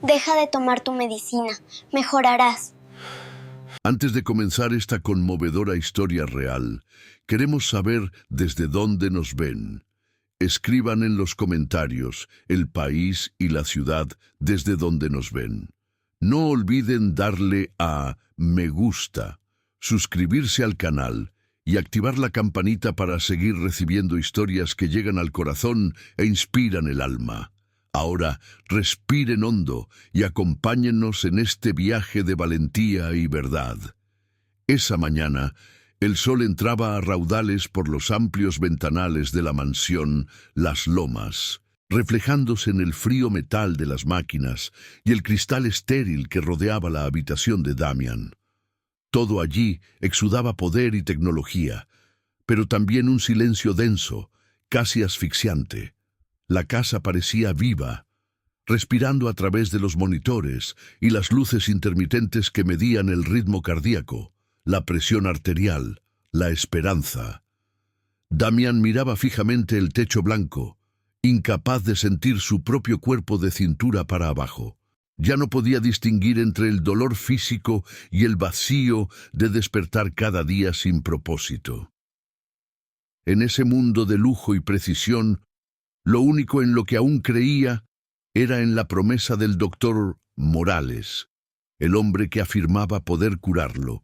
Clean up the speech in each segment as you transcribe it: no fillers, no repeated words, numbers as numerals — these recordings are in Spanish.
Deja de tomar tu medicina. Mejorarás. Antes de comenzar esta conmovedora historia real, queremos saber desde dónde nos ven. Escriban en los comentarios el país y la ciudad desde donde nos ven. No olviden darle a me gusta, suscribirse al canal y activar la campanita para seguir recibiendo historias que llegan al corazón e inspiran el alma. Ahora, respiren hondo y acompáñennos en este viaje de valentía y verdad. Esa mañana, el sol entraba a raudales por los amplios ventanales de la mansión Las Lomas, reflejándose en el frío metal de las máquinas y el cristal estéril que rodeaba la habitación de Damian. Todo allí exudaba poder y tecnología, pero también un silencio denso, casi asfixiante. La casa parecía viva, respirando a través de los monitores y las luces intermitentes que medían el ritmo cardíaco, la presión arterial, la esperanza. Damian miraba fijamente el techo blanco, incapaz de sentir su propio cuerpo de cintura para abajo. Ya no podía distinguir entre el dolor físico y el vacío de despertar cada día sin propósito. En ese mundo de lujo y precisión, lo único en lo que aún creía era en la promesa del doctor Morales, el hombre que afirmaba poder curarlo.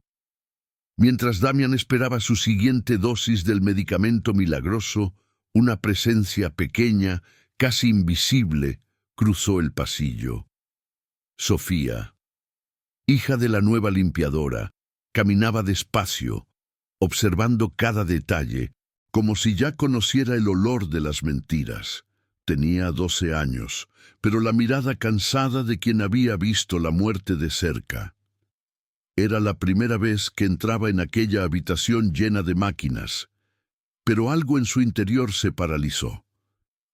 Mientras Damian esperaba su siguiente dosis del medicamento milagroso, una presencia pequeña, casi invisible, cruzó el pasillo. Sofía, hija de la nueva limpiadora, caminaba despacio, observando cada detalle, como si ya conociera el olor de las mentiras. Tenía 12 años, pero la mirada cansada de quien había visto la muerte de cerca. Era la primera vez que entraba en aquella habitación llena de máquinas, pero algo en su interior se paralizó.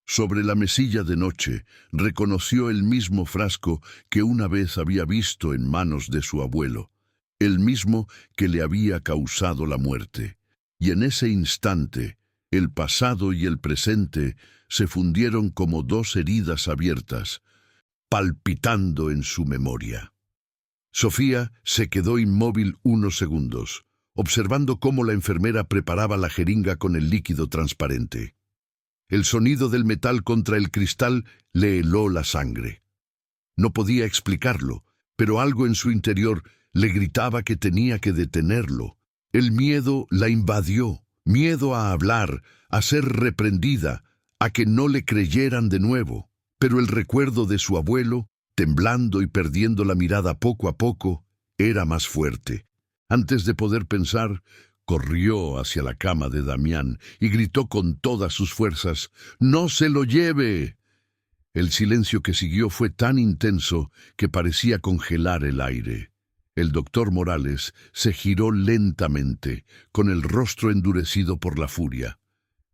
Sobre la mesilla de noche reconoció el mismo frasco que una vez había visto en manos de su abuelo, el mismo que le había causado la muerte. Y en ese instante, el pasado y el presente se fundieron como dos heridas abiertas, palpitando en su memoria. Sofía se quedó inmóvil unos segundos, observando cómo la enfermera preparaba la jeringa con el líquido transparente. El sonido del metal contra el cristal le heló la sangre. No podía explicarlo, pero algo en su interior le gritaba que tenía que detenerlo. El miedo la invadió, miedo a hablar, a ser reprendida, a que no le creyeran de nuevo. Pero el recuerdo de su abuelo, temblando y perdiendo la mirada poco a poco, era más fuerte. Antes de poder pensar, corrió hacia la cama de Damián y gritó con todas sus fuerzas: «¡No se lo lleve!». El silencio que siguió fue tan intenso que parecía congelar el aire. El doctor Morales se giró lentamente, con el rostro endurecido por la furia.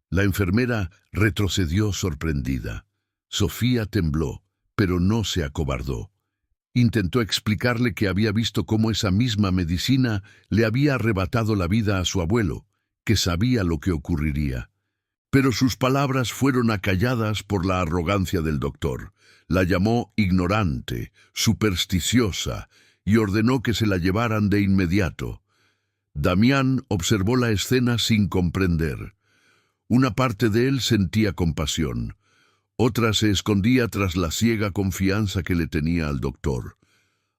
La enfermera retrocedió sorprendida. Sofía tembló, pero no se acobardó. Intentó explicarle que había visto cómo esa misma medicina le había arrebatado la vida a su abuelo, que sabía lo que ocurriría. Pero sus palabras fueron acalladas por la arrogancia del doctor. La llamó ignorante, supersticiosa, y ordenó que se la llevaran de inmediato. Damián observó la escena sin comprender. Una parte de él sentía compasión, otra se escondía tras la ciega confianza que le tenía al doctor.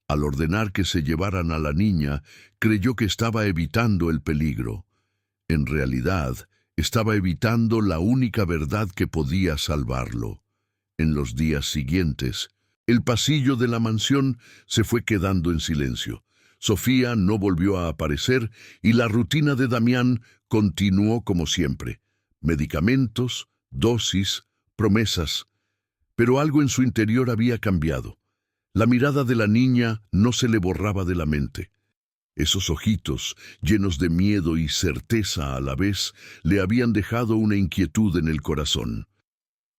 Al ordenar que se llevaran a la niña, creyó que estaba evitando el peligro. En realidad, estaba evitando la única verdad que podía salvarlo. En los días siguientes, el pasillo de la mansión se fue quedando en silencio. Sofía no volvió a aparecer y la rutina de Damián continuó como siempre. Medicamentos, dosis, promesas. Pero algo en su interior había cambiado. La mirada de la niña no se le borraba de la mente. Esos ojitos, llenos de miedo y certeza a la vez, le habían dejado una inquietud en el corazón.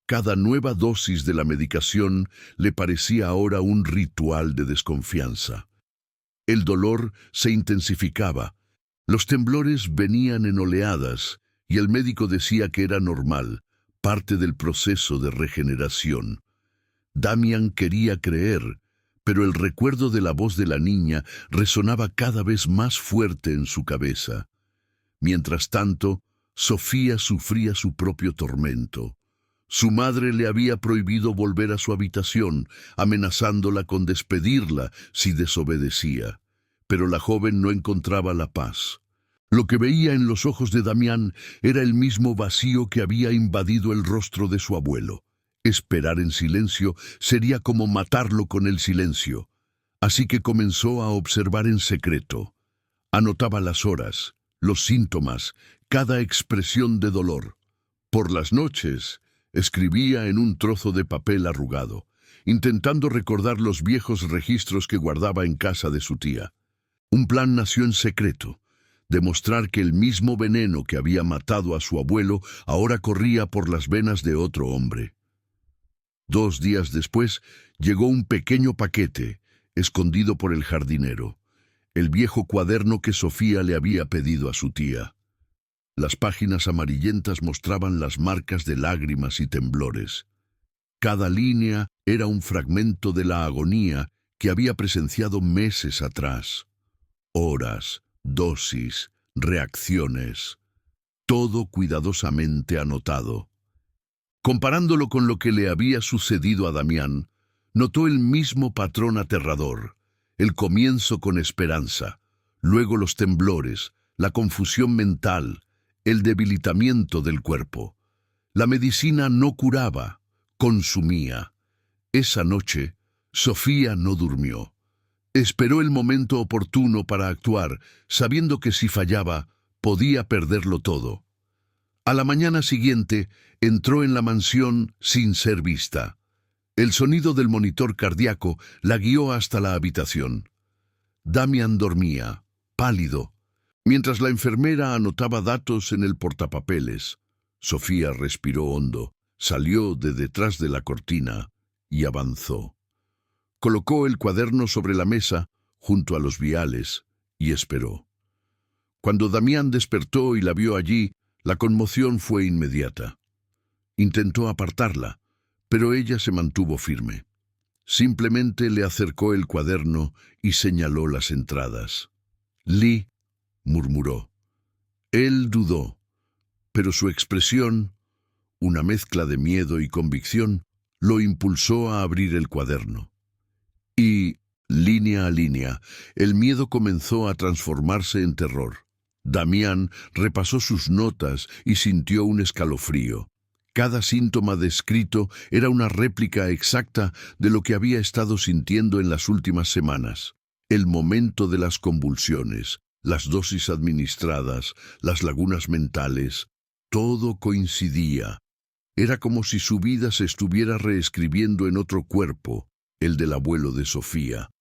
Cada nueva dosis de la medicación le parecía ahora un ritual de desconfianza. El dolor se intensificaba. Los temblores venían en oleadas y el médico decía que era normal, parte del proceso de regeneración. Damián quería creer, pero el recuerdo de la voz de la niña resonaba cada vez más fuerte en su cabeza. Mientras tanto, Sofía sufría su propio tormento. Su madre le había prohibido volver a su habitación, amenazándola con despedirla si desobedecía. Pero la joven no encontraba la paz. Lo que veía en los ojos de Damián era el mismo vacío que había invadido el rostro de su abuelo. Esperar en silencio sería como matarlo con el silencio. Así que comenzó a observar en secreto. Anotaba las horas, los síntomas, cada expresión de dolor. Por las noches, escribía en un trozo de papel arrugado, intentando recordar los viejos registros que guardaba en casa de su tía. Un plan nació en secreto: demostrar que el mismo veneno que había matado a su abuelo ahora corría por las venas de otro hombre. 2 días después, llegó un pequeño paquete, escondido por el jardinero, el viejo cuaderno que Sofía le había pedido a su tía. Las páginas amarillentas mostraban las marcas de lágrimas y temblores. Cada línea era un fragmento de la agonía que había presenciado meses atrás. Horas, dosis, reacciones, todo cuidadosamente anotado. Comparándolo con lo que le había sucedido a Damián, notó el mismo patrón aterrador: el comienzo con esperanza, luego los temblores, la confusión mental, el debilitamiento del cuerpo. La medicina no curaba, consumía. Esa noche, Sofía no durmió. Esperó el momento oportuno para actuar, sabiendo que si fallaba, podía perderlo todo. A la mañana siguiente, entró en la mansión sin ser vista. El sonido del monitor cardíaco la guió hasta la habitación. Damián dormía, pálido, mientras la enfermera anotaba datos en el portapapeles. Sofía respiró hondo, salió de detrás de la cortina y avanzó. Colocó el cuaderno sobre la mesa, junto a los viales, y esperó. Cuando Damián despertó y la vio allí, la conmoción fue inmediata. Intentó apartarla, pero ella se mantuvo firme. Simplemente le acercó el cuaderno y señaló las entradas. «Lee», murmuró. Él dudó, pero su expresión, una mezcla de miedo y convicción, lo impulsó a abrir el cuaderno. Y, línea a línea, el miedo comenzó a transformarse en terror. Damián repasó sus notas y sintió un escalofrío. Cada síntoma descrito era una réplica exacta de lo que había estado sintiendo en las últimas semanas. El momento de las convulsiones, las dosis administradas, las lagunas mentales, todo coincidía. Era como si su vida se estuviera reescribiendo en otro cuerpo, el del abuelo de Sofía.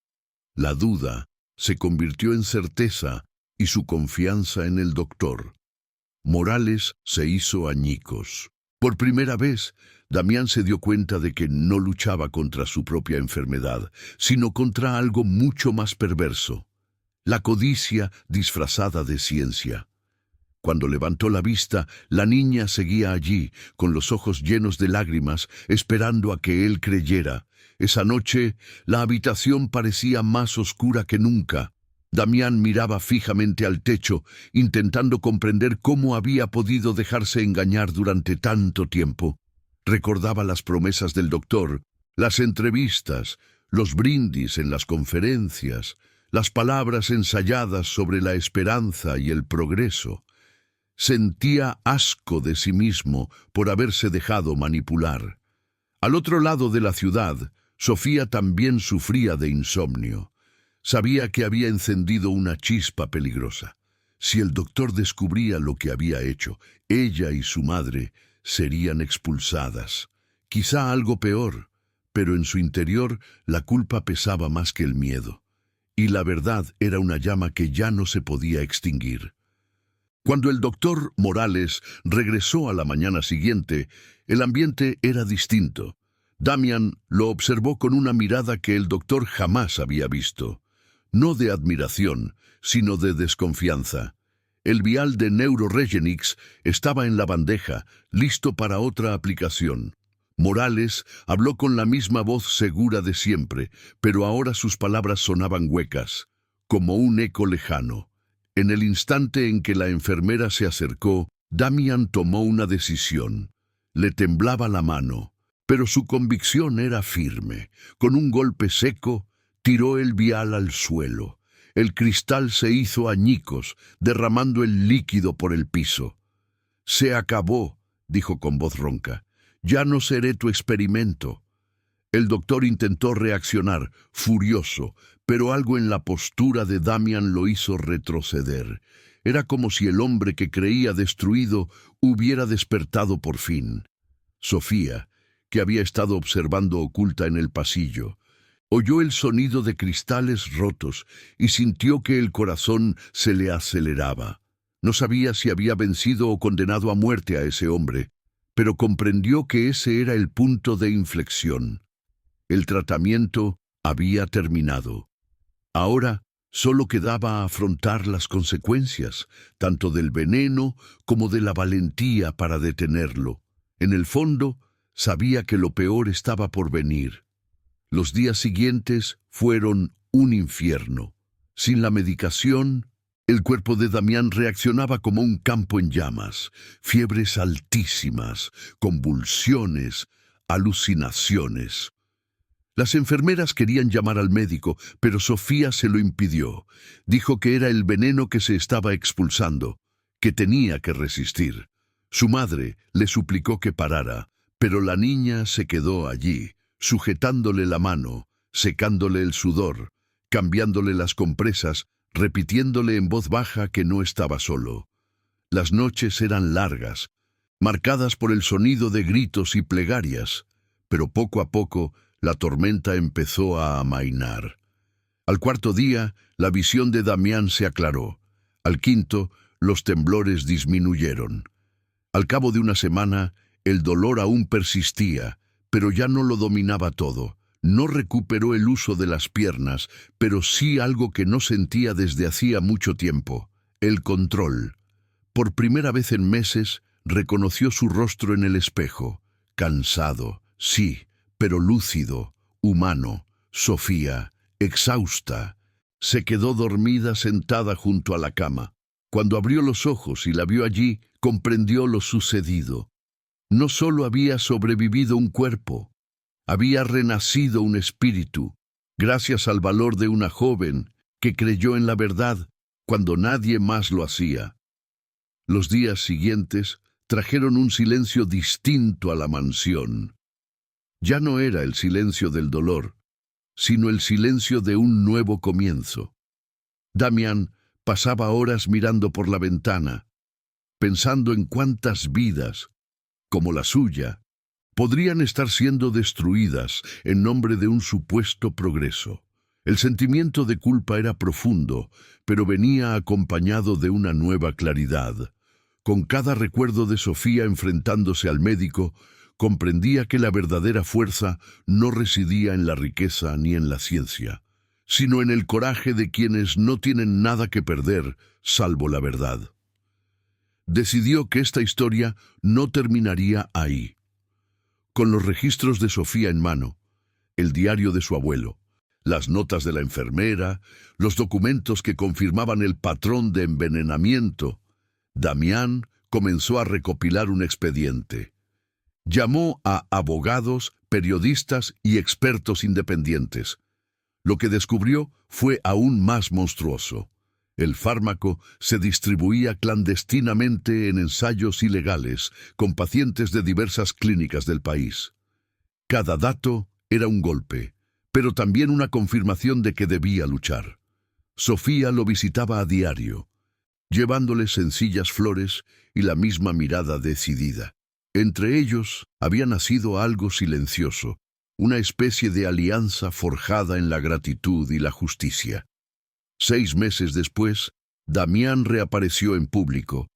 La duda se convirtió en certeza y su confianza en el doctor. Morales se hizo añicos. Por primera vez, Damián se dio cuenta de que no luchaba contra su propia enfermedad, sino contra algo mucho más perverso: la codicia disfrazada de ciencia. Cuando levantó la vista, la niña seguía allí, con los ojos llenos de lágrimas, esperando a que él creyera. Esa noche, la habitación parecía más oscura que nunca. Damián miraba fijamente al techo, intentando comprender cómo había podido dejarse engañar durante tanto tiempo. Recordaba las promesas del doctor, las entrevistas, los brindis en las conferencias, las palabras ensayadas sobre la esperanza y el progreso. Sentía asco de sí mismo por haberse dejado manipular. Al otro lado de la ciudad, Sofía también sufría de insomnio. Sabía que había encendido una chispa peligrosa. Si el doctor descubría lo que había hecho, ella y su madre serían expulsadas. Quizá algo peor, pero en su interior la culpa pesaba más que el miedo. Y la verdad era una llama que ya no se podía extinguir. Cuando el doctor Morales regresó a la mañana siguiente, el ambiente era distinto. Damián lo observó con una mirada que el doctor jamás había visto. No de admiración, sino de desconfianza. El vial de Neuroregenix estaba en la bandeja, listo para otra aplicación. Morales habló con la misma voz segura de siempre, pero ahora sus palabras sonaban huecas, como un eco lejano. En el instante en que la enfermera se acercó, Damián tomó una decisión. Le temblaba la mano, pero su convicción era firme. Con un golpe seco, tiró el vial al suelo. El cristal se hizo añicos, derramando el líquido por el piso. «Se acabó», dijo con voz ronca. «Ya no seré tu experimento». El doctor intentó reaccionar, furioso, pero algo en la postura de Damián lo hizo retroceder. Era como si el hombre que creía destruido hubiera despertado por fin. Sofía, que había estado observando oculta en el pasillo, oyó el sonido de cristales rotos y sintió que el corazón se le aceleraba. No sabía si había vencido o condenado a muerte a ese hombre, pero comprendió que ese era el punto de inflexión. El tratamiento había terminado. Ahora solo quedaba afrontar las consecuencias, tanto del veneno como de la valentía para detenerlo. En el fondo, sabía que lo peor estaba por venir. Los días siguientes fueron un infierno. Sin la medicación, el cuerpo de Damián reaccionaba como un campo en llamas. Fiebres altísimas, convulsiones, alucinaciones. Las enfermeras querían llamar al médico, pero Sofía se lo impidió. Dijo que era el veneno que se estaba expulsando, que tenía que resistir. Su madre le suplicó que parara, pero la niña se quedó allí, sujetándole la mano, secándole el sudor, cambiándole las compresas, repitiéndole en voz baja que no estaba solo. Las noches eran largas, marcadas por el sonido de gritos y plegarias, pero poco a poco la tormenta empezó a amainar. Al cuarto día, la visión de Damián se aclaró. Al quinto, los temblores disminuyeron. Al cabo de una semana, el dolor aún persistía, pero ya no lo dominaba todo. No recuperó el uso de las piernas, pero sí algo que no sentía desde hacía mucho tiempo: el control. Por primera vez en meses, reconoció su rostro en el espejo. Cansado, sí, pero lúcido, humano. Sofía, exhausta, se quedó dormida sentada junto a la cama. Cuando abrió los ojos y la vio allí, comprendió lo sucedido. No solo había sobrevivido un cuerpo, había renacido un espíritu, gracias al valor de una joven que creyó en la verdad cuando nadie más lo hacía. Los días siguientes trajeron un silencio distinto a la mansión. Ya no era el silencio del dolor, sino el silencio de un nuevo comienzo. Damián pasaba horas mirando por la ventana, pensando en cuántas vidas, como la suya, podrían estar siendo destruidas en nombre de un supuesto progreso. El sentimiento de culpa era profundo, pero venía acompañado de una nueva claridad. Con cada recuerdo de Sofía enfrentándose al médico, comprendía que la verdadera fuerza no residía en la riqueza ni en la ciencia, sino en el coraje de quienes no tienen nada que perder, salvo la verdad. Decidió que esta historia no terminaría ahí. Con los registros de Sofía en mano, el diario de su abuelo, las notas de la enfermera, los documentos que confirmaban el patrón de envenenamiento, Damián comenzó a recopilar un expediente. Llamó a abogados, periodistas y expertos independientes. Lo que descubrió fue aún más monstruoso. El fármaco se distribuía clandestinamente en ensayos ilegales con pacientes de diversas clínicas del país. Cada dato era un golpe, pero también una confirmación de que debía luchar. Sofía lo visitaba a diario, llevándole sencillas flores y la misma mirada decidida. Entre ellos había nacido algo silencioso, una especie de alianza forjada en la gratitud y la justicia. 6 meses después, Damián reapareció en público.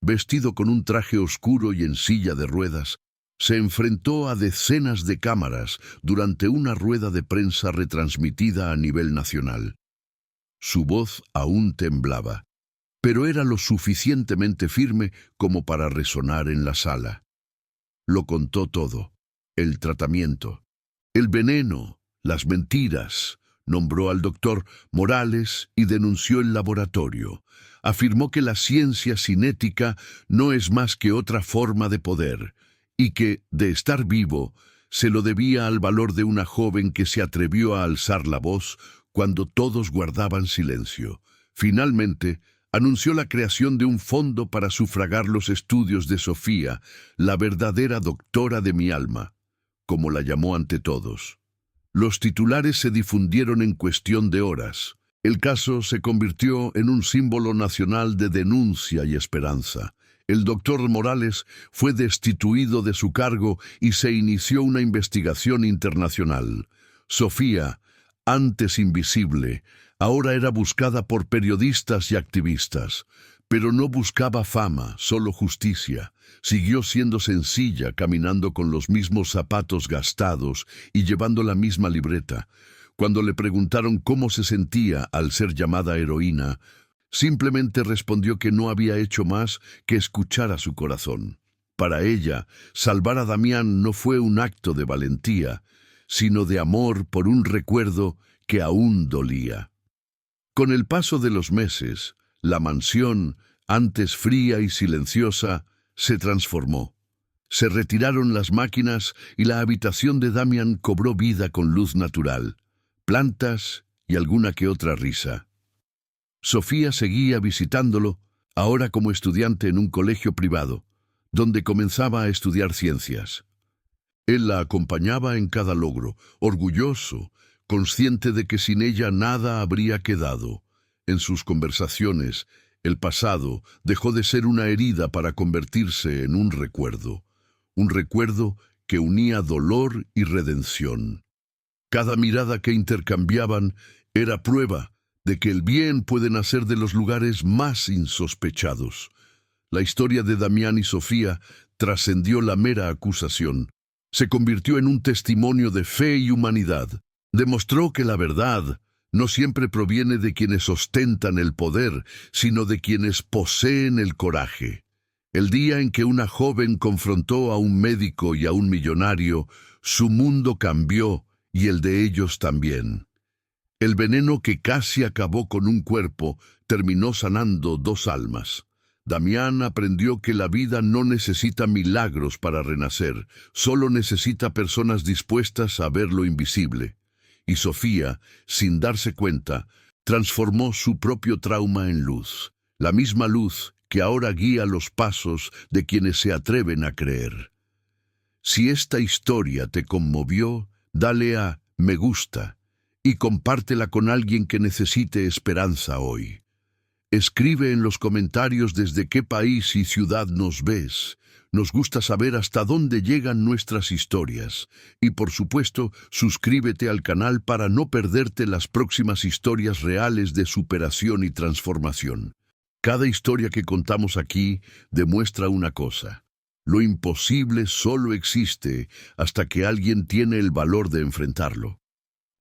Vestido con un traje oscuro y en silla de ruedas, se enfrentó a decenas de cámaras durante una rueda de prensa retransmitida a nivel nacional. Su voz aún temblaba, pero era lo suficientemente firme como para resonar en la sala. Lo contó todo: el tratamiento, el veneno, las mentiras. Nombró al doctor Morales y denunció el laboratorio. Afirmó que la ciencia cinética no es más que otra forma de poder, y que, de estar vivo, se lo debía al valor de una joven que se atrevió a alzar la voz cuando todos guardaban silencio. Finalmente, anunció la creación de un fondo para sufragar los estudios de Sofía, la verdadera doctora de mi alma, como la llamó ante todos. Los titulares se difundieron en cuestión de horas. El caso se convirtió en un símbolo nacional de denuncia y esperanza. El doctor Morales fue destituido de su cargo y se inició una investigación internacional. Sofía, antes invisible, ahora era buscada por periodistas y activistas, pero no buscaba fama, solo justicia. Siguió siendo sencilla, caminando con los mismos zapatos gastados y llevando la misma libreta. Cuando le preguntaron cómo se sentía al ser llamada heroína, simplemente respondió que no había hecho más que escuchar a su corazón. Para ella, salvar a Damián no fue un acto de valentía, sino de amor por un recuerdo que aún dolía. Con el paso de los meses, la mansión, antes fría y silenciosa, se transformó. Se retiraron las máquinas y la habitación de Damián cobró vida con luz natural, plantas y alguna que otra risa. Sofía seguía visitándolo, ahora como estudiante en un colegio privado, donde comenzaba a estudiar ciencias. Él la acompañaba en cada logro, orgulloso, consciente de que sin ella nada habría quedado. En sus conversaciones, el pasado dejó de ser una herida para convertirse en un recuerdo que unía dolor y redención. Cada mirada que intercambiaban era prueba de que el bien puede nacer de los lugares más insospechados. La historia de Damián y Sofía trascendió la mera acusación. Se convirtió en un testimonio de fe y humanidad. Demostró que la verdad no siempre proviene de quienes ostentan el poder, sino de quienes poseen el coraje. El día en que una joven confrontó a un médico y a un millonario, su mundo cambió y el de ellos también. El veneno que casi acabó con un cuerpo terminó sanando dos almas. Damián aprendió que la vida no necesita milagros para renacer, solo necesita personas dispuestas a ver lo invisible. Y Sofía, sin darse cuenta, transformó su propio trauma en luz, la misma luz que ahora guía los pasos de quienes se atreven a creer. Si esta historia te conmovió, dale a me gusta y compártela con alguien que necesite esperanza hoy. Escribe en los comentarios desde qué país y ciudad nos ves. Nos gusta saber hasta dónde llegan nuestras historias. Y por supuesto, suscríbete al canal para no perderte las próximas historias reales de superación y transformación. Cada historia que contamos aquí demuestra una cosa: lo imposible solo existe hasta que alguien tiene el valor de enfrentarlo.